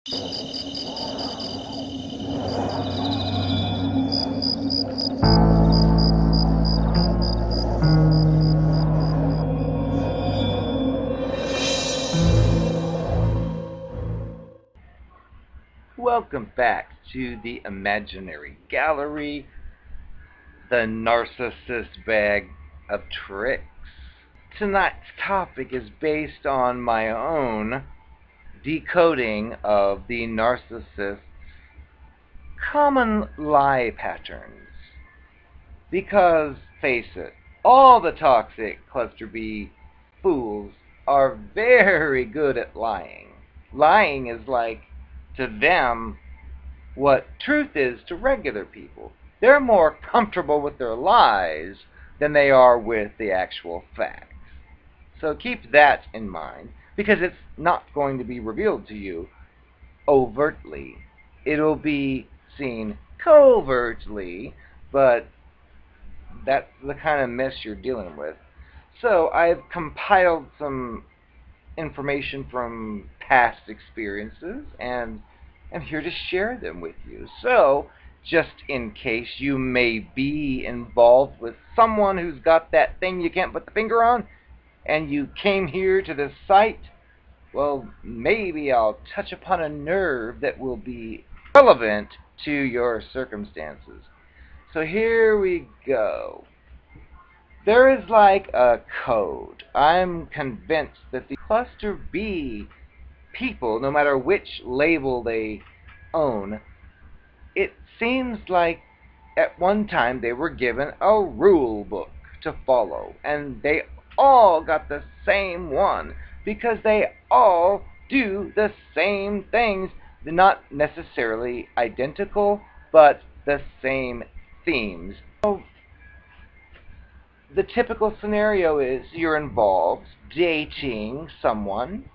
Welcome back to the imaginary gallery, the narcissist bag of tricks. Tonight's topic is based on my own decoding of the narcissist's common lie patterns. Because, face it, all the toxic cluster B fools are very good at lying. Lying is like, to them, what truth is to regular people. They're more comfortable with their lies than they are with the actual facts. So keep that in mind, because it's not going to be revealed to you overtly. It'll be seen covertly, but that's the kind of mess you're dealing with. So I've compiled some information from past experiences, and I'm here to share them with you. So, just in case you may be involved with someone who's got that thing you can't put the finger on, and you came here to this site, well, maybe I'll touch upon a nerve that will be relevant to your circumstances. So here we go. There is like a code. I'm convinced that the cluster B people, no matter which label they own, it seems like at one time they were given a rule book to follow, and they all got the same one because they all do the same things. They're not necessarily identical, but the same themes. So the typical scenario is you're involved dating someone,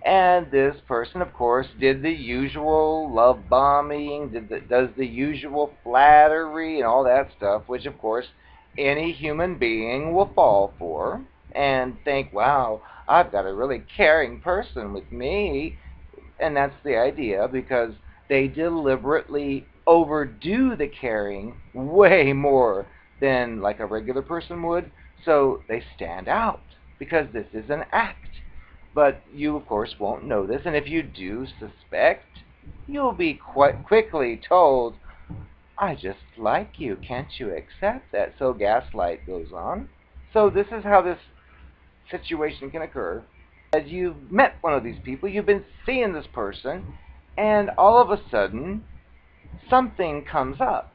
and this person, of course, did the usual love bombing, does the usual flattery and all that stuff, which, of course, any human being will fall for and think, wow, I've got a really caring person with me. And that's the idea, because they deliberately overdo the caring way more than like a regular person would, so they stand out because this is an act. But you, of course, won't know this, and if you do suspect, you'll be quite quickly told, I just like you, can't you accept that? So gaslight goes on. So this is how this situation can occur. As you've met one of these people, you've been seeing this person, and all of a sudden, something comes up.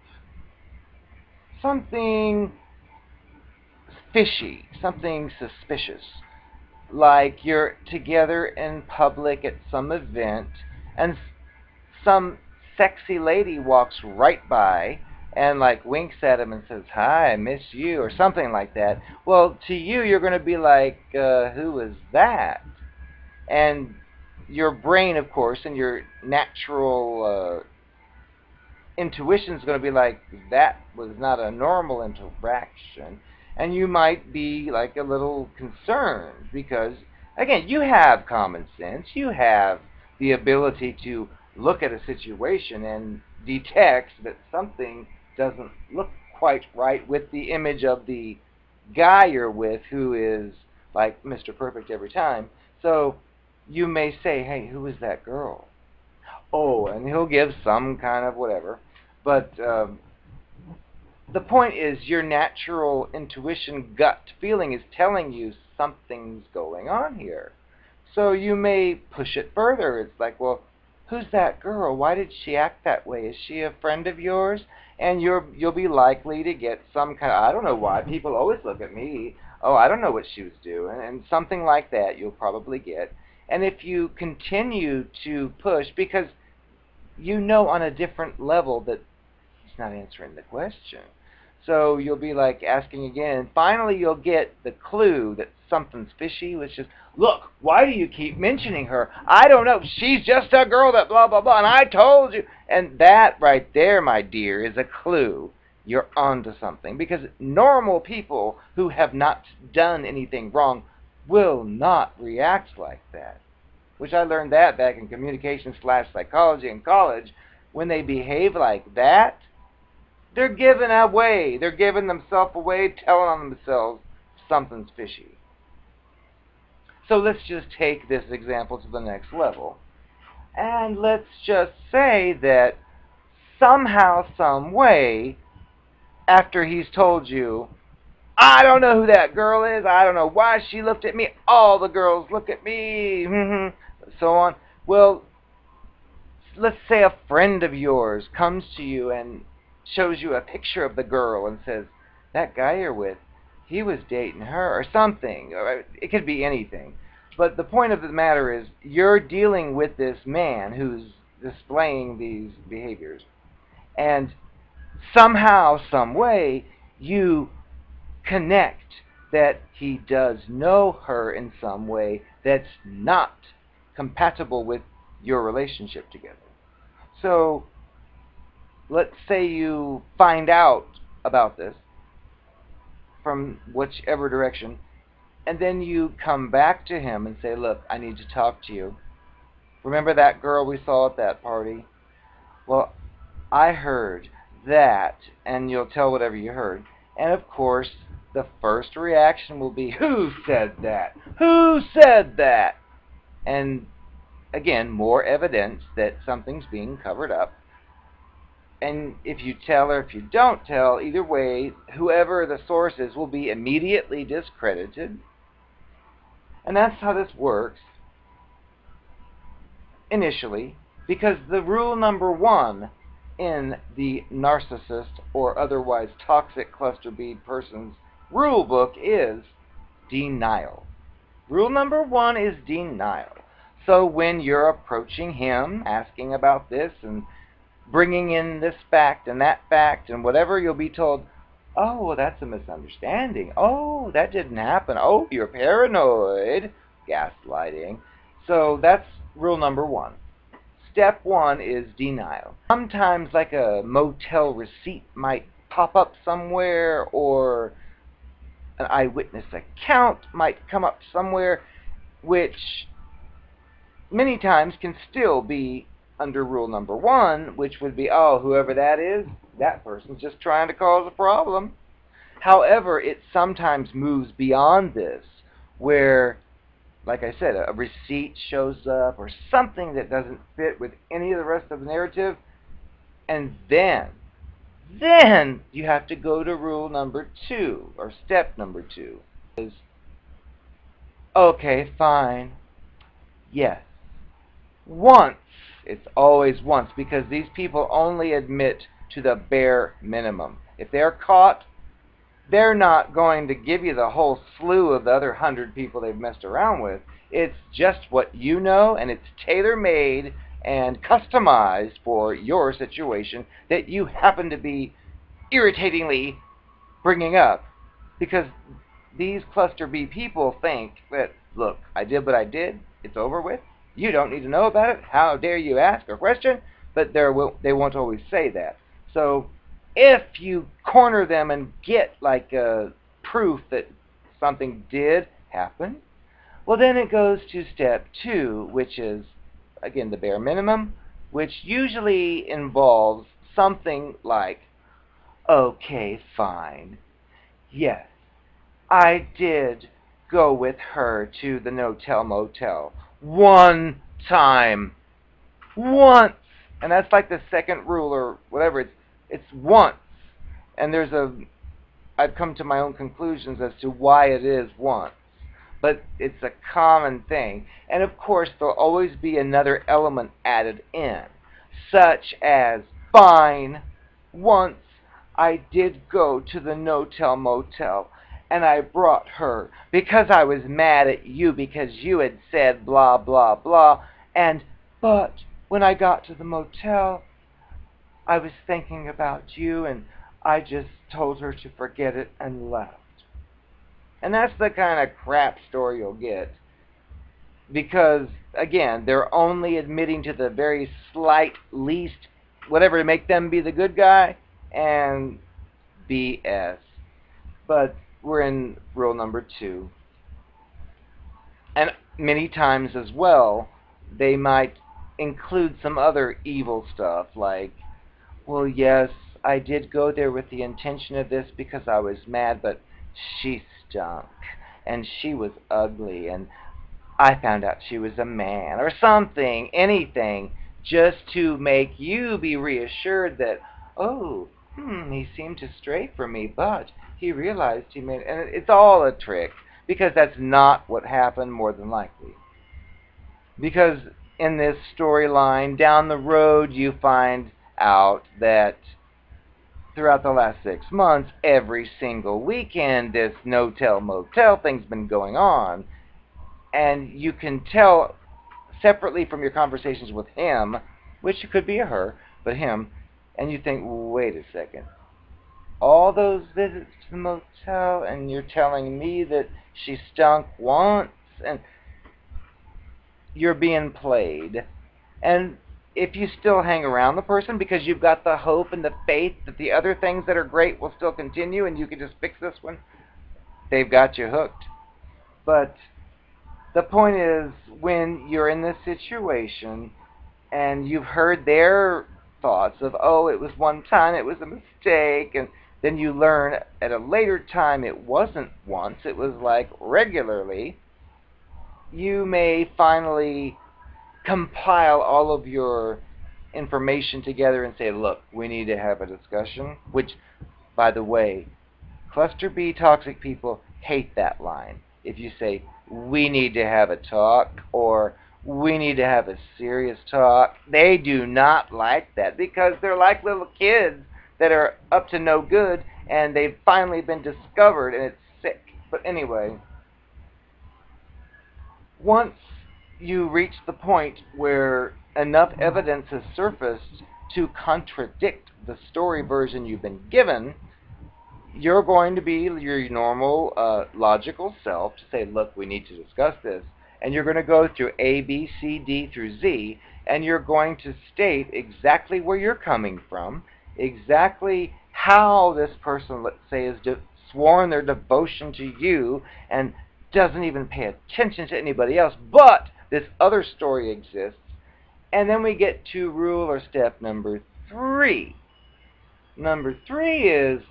Something fishy, something suspicious. Like you're together in public at some event, and some sexy lady walks right by and like winks at him and says, hi, I miss you, or something like that. Well, to you, you're going to be like, who is that? And your brain, of course, and your natural intuition is going to be like, that was not a normal interaction. And you might be like a little concerned because, again, you have common sense. You have the ability to look at a situation and detect that something doesn't look quite right with the image of the guy you're with, who is like Mr. Perfect every time. So you may say, hey, who is that girl? Oh, and he'll give some kind of whatever. But the point is, your natural intuition, gut feeling is telling you something's going on here. So you may push it further. It's like, well, who's that girl? Why did she act that way? Is she a friend of yours? And you'll be likely to get some kind of, I don't know why, people always look at me. Oh, I don't know what she was doing. And something like that you'll probably get. And if you continue to push, because you know on a different level that he's not answering the question. So you'll be like asking again, and finally you'll get the clue that something's fishy, which is, look, why do you keep mentioning her? I don't know. She's just a girl that blah, blah, blah, and I told you. And that right there, my dear, is a clue. You're onto something. Because normal people who have not done anything wrong will not react like that. which I learned that back in communication/psychology in college. When they behave like that, they're giving away. They're giving themselves away, telling on themselves something's fishy. So let's just take this example to the next level. And let's just say that somehow, some way, after he's told you, I don't know who that girl is, I don't know why she looked at me, all the girls look at me, so on. Well, let's say a friend of yours comes to you and shows you a picture of the girl and says, that guy you're with, he was dating her, or something. It could be anything. But the point of the matter is, you're dealing with this man who's displaying these behaviors. And somehow, some way, you connect that he does know her in some way that's not compatible with your relationship together. So, let's say you find out about this from whichever direction, and then you come back to him and say, look, I need to talk to you. Remember that girl we saw at that party? Well, I heard that, and you'll tell whatever you heard. And of course, the first reaction will be, who said that? Who said that? And again, more evidence that something's being covered up. And if you tell or if you don't tell, either way, whoever the source is will be immediately discredited. And that's how this works initially, because the rule number one in the narcissist or otherwise toxic cluster B person's rule book is denial. Rule number one is denial. So when you're approaching him, asking about this and bringing in this fact and that fact and whatever, you'll be told, oh, well, that's a misunderstanding. Oh, that didn't happen. Oh, you're paranoid. Gaslighting. So that's rule number one. Step one is denial. Sometimes like a motel receipt might pop up somewhere, or an eyewitness account might come up somewhere, which many times can still be under rule number one, which would be, oh, whoever that is, that person's just trying to cause a problem. However, it sometimes moves beyond this, where, like I said, a receipt shows up or something that doesn't fit with any of the rest of the narrative, and then you have to go to rule number two, or step number two. Is, okay, fine, yes. Once, it's always once, because these people only admit to the bare minimum. If they're caught, they're not going to give you the whole slew of the other 100 people they've messed around with. It's just what you know, and it's tailor-made and customized for your situation that you happen to be irritatingly bringing up. Because these cluster B people think that, look, I did what I did, it's over with, you don't need to know about it, how dare you ask or question, but they won't always say that. So if you corner them and get like proof that something did happen, well, then it goes to step two, which is, again, the bare minimum, which usually involves something like, okay, fine, yes, I did go with her to the no-tell motel one time. Once. And that's like the second rule or whatever. It's once. And I've come to my own conclusions as to why it is once. But it's a common thing. And of course, there'll always be another element added in, such as, fine, once I did go to the no-tell motel, and I brought her because I was mad at you because you had said blah, blah, blah, but when I got to the motel, I was thinking about you, and I just told her to forget it and left. And that's the kind of crap story you'll get. Because, again, they're only admitting to the very slight least, whatever, to make them be the good guy, and BS. But we're in rule number two. And many times as well, they might include some other evil stuff like, well, yes, I did go there with the intention of this because I was mad, but she stunk, and she was ugly, and I found out she was a man, or something, anything, just to make you be reassured that, oh, he seemed to stray from me, but he realized he made, and it's all a trick, because that's not what happened more than likely. Because in this storyline, down the road, you find out that throughout the last 6 months, every single weekend, this no-tell motel thing's been going on. And you can tell separately from your conversations with him, which could be a her, but him, and you think, wait a second. All those visits to the motel, and you're telling me that she stunk once, and you're being played. And if you still hang around the person because you've got the hope and the faith that the other things that are great will still continue and you can just fix this one, they've got you hooked. But the point is, when you're in this situation and you've heard their thoughts of, oh, it was one time, it was a mistake, and then you learn at a later time it wasn't once, it was like regularly, you may finally compile all of your information together and say, look, we need to have a discussion, which, by the way, cluster B toxic people hate that line. If you say, we need to have a talk, or we need to have a serious talk, they do not like that because they're like little kids that are up to no good and they've finally been discovered and it's sick. But anyway, once you reach the point where enough evidence has surfaced to contradict the story version you've been given, you're going to be your normal logical self to say, look, we need to discuss this. And you're going to go through A, B, C, D through Z, and you're going to state exactly where you're coming from, exactly how this person, let's say, has sworn their devotion to you and doesn't even pay attention to anybody else, but this other story exists. And then we get to rule or step number 3. Number 3 is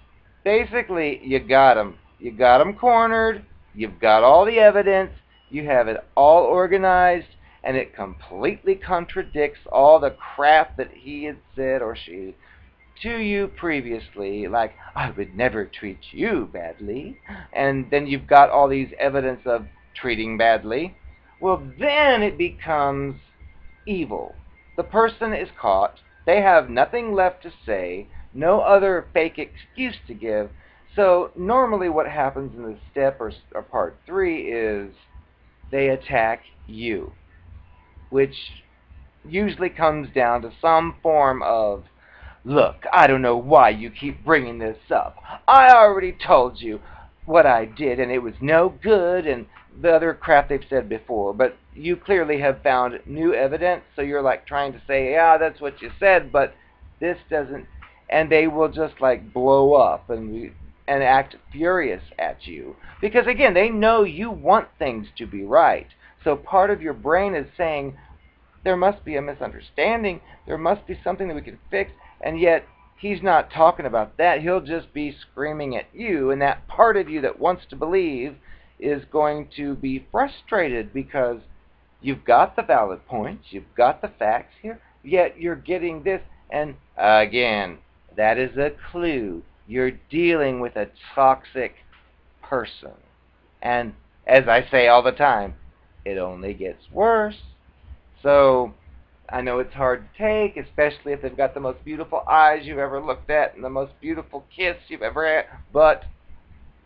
basically you got them. You got them cornered. You've got all the evidence. You have it all organized, and it completely contradicts all the crap that he had said or she to you previously, like, I would never treat you badly, and then you've got all these evidence of treating badly. Well, then it becomes evil. The person is caught. They have nothing left to say, no other fake excuse to give. So normally what happens in this step or part 3 is they attack you, which usually comes down to some form of, look, I don't know why you keep bringing this up. I already told you what I did, and it was no good, and the other crap they've said before. But you clearly have found new evidence, so you're like trying to say, yeah, that's what you said, but this doesn't. And they will just like blow up and act furious at you. Because again, they know you want things to be right. So part of your brain is saying, there must be a misunderstanding, there must be something that we can fix, and yet he's not talking about that. He'll just be screaming at you, and that part of you that wants to believe is going to be frustrated because you've got the valid points, you've got the facts here, yet you're getting this, and again, that is a clue. You're dealing with a toxic person. And as I say all the time, it only gets worse. So I know it's hard to take, especially if they've got the most beautiful eyes you've ever looked at and the most beautiful kiss you've ever had, but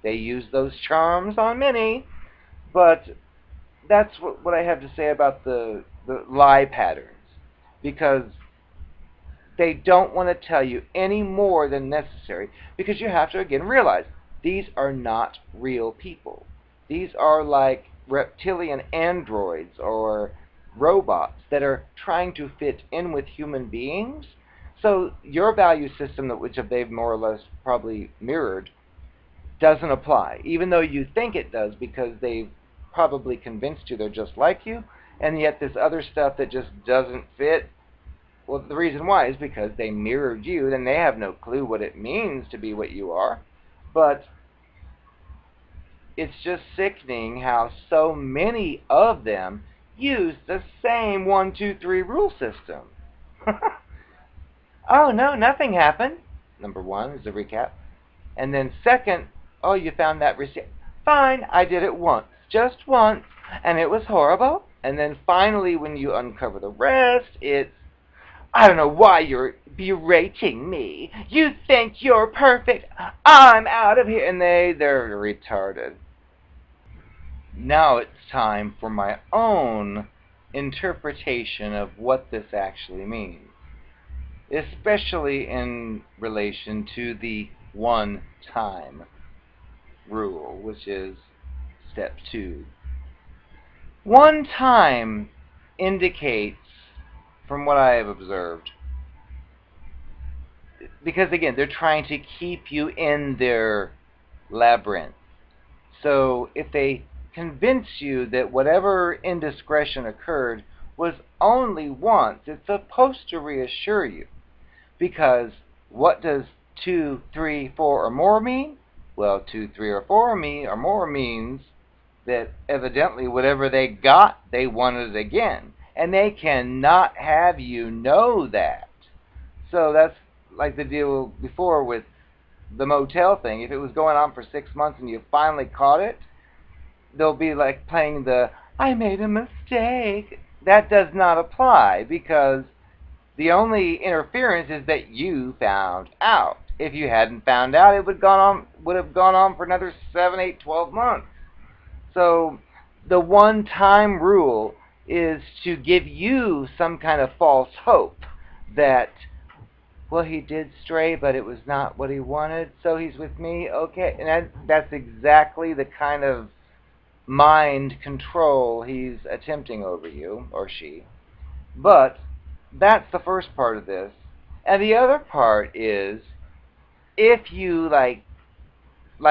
they use those charms on many. But that's what I have to say about the lie patterns, because they don't want to tell you any more than necessary, because you have to again realize these are not real people. These are like reptilian androids or robots that are trying to fit in with human beings. So your value system, which they've more or less probably mirrored, doesn't apply, even though you think it does because they've probably convinced you they're just like you. and yet this other stuff that just doesn't fit. Well, the reason why is because they mirrored you, and they have no clue what it means to be what you are. But it's just sickening how so many of them use the same 1, 2, 3 rule system. Oh, no, nothing happened. Number one is a recap. And then second, oh, you found that receipt. Fine, I did it once, just once, and it was horrible. And then finally, when you uncover the rest, it's, I don't know why you're berating me. You think you're perfect. I'm out of here. And they're retarded. Now it's time for my own interpretation of what this actually means, especially in relation to the one-time rule, which is step 2. One time indicates, from what I have observed, because again, they're trying to keep you in their labyrinth. So if they convince you that whatever indiscretion occurred was only once, it's supposed to reassure you. Because what does 2, 3, 4, or more mean? Well, 2, 3, or 4 or more means that evidently whatever they got, they wanted it again. And they cannot have you know that. So that's like the deal before with the motel thing. If it was going on for 6 months and you finally caught it, they'll be like playing the, I made a mistake. That does not apply, because the only interference is that you found out. If you hadn't found out, it would have gone on for another 7, 8, 12 months. So the one-time rule is to give you some kind of false hope that, well, he did stray, but it was not what he wanted, so he's with me, okay. And that's exactly the kind of mind control he's attempting over you, or she. But that's the first part of this. And the other part is, if you like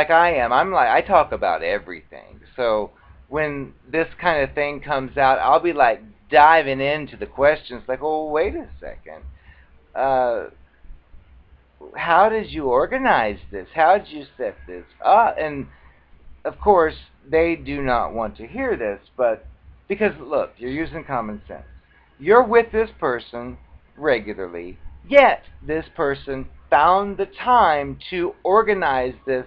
I am, I talk about everything. So when this kind of thing comes out, I'll be like diving into the questions, like, oh, wait a second. How did you organize this? How did you set this up? And of course, they do not want to hear this, but because, look, you're using common sense. You're with this person regularly, yet this person found the time to organize this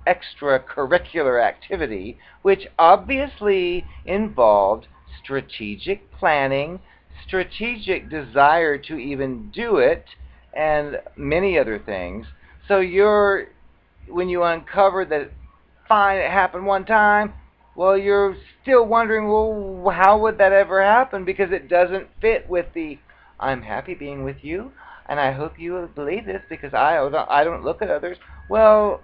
extracurricular activity, which obviously involved strategic planning, strategic desire to even do it, and many other things. So when you uncover that, fine, it happened one time, well, you're still wondering, well, how would that ever happen? Because it doesn't fit with the, I'm happy being with you, and I hope you will believe this because I don't look at others. Well,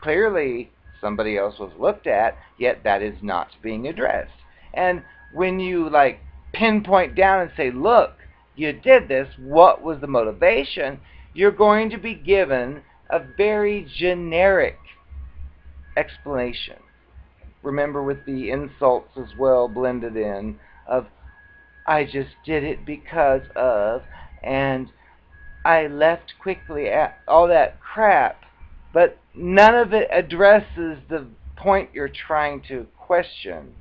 clearly somebody else was looked at, yet that is not being addressed. And when you like pinpoint down and say, look, you did this, what was the motivation? You're going to be given a very generic explanation. Remember, with the insults as well blended in, of, I just did it because of, and I left quickly, all that crap, but none of it addresses the point you're trying to question.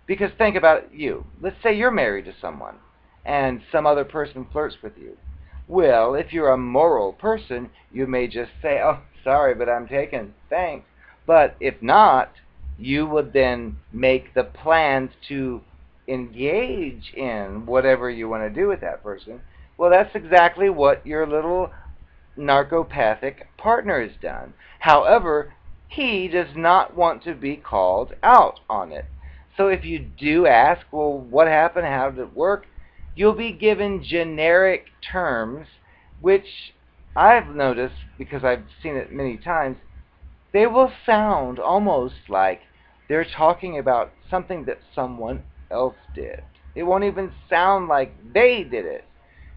Because think about you. Let's say you're married to someone, and some other person flirts with you. Well, if you're a moral person, you may just say, oh, sorry, but I'm taken, thanks. But if not, you would then make the plans to engage in whatever you want to do with that person. Well, that's exactly what your little narcopathic partner has done. However, he does not want to be called out on it. So if you do ask, well, what happened? How did it work? You'll be given generic terms, which I've noticed, because I've seen it many times, they will sound almost like they're talking about something that someone else did. It won't even sound like they did it,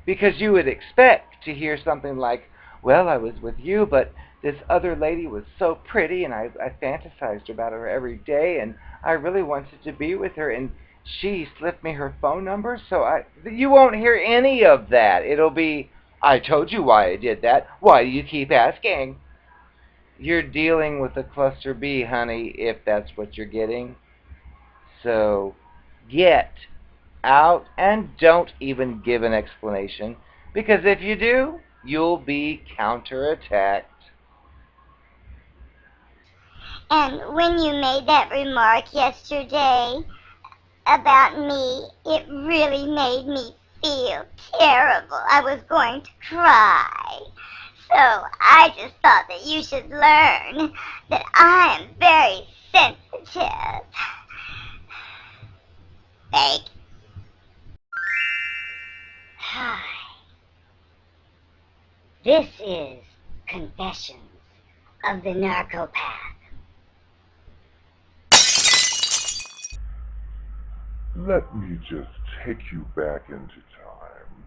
because you would expect to hear something like, well, I was with you, but this other lady was so pretty, and I fantasized about her every day, and I really wanted to be with her, and she slipped me her phone number, so you won't hear any of that. It'll be, I told you why I did that. Why do you keep asking? You're dealing with a cluster B, honey, if that's what you're getting. So get out and don't even give an explanation, because if you do, you'll be counterattacked. And when you made that remark yesterday about me, it really made me feel terrible. I was going to cry. So I just thought that you should learn that I am very sensitive. Fake. Hi. This is Confessions of the Narcopath. Let me just take you back into time.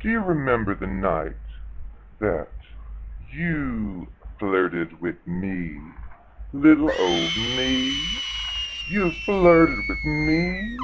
Do you remember the night that you flirted with me? Little old me? You flirted with me?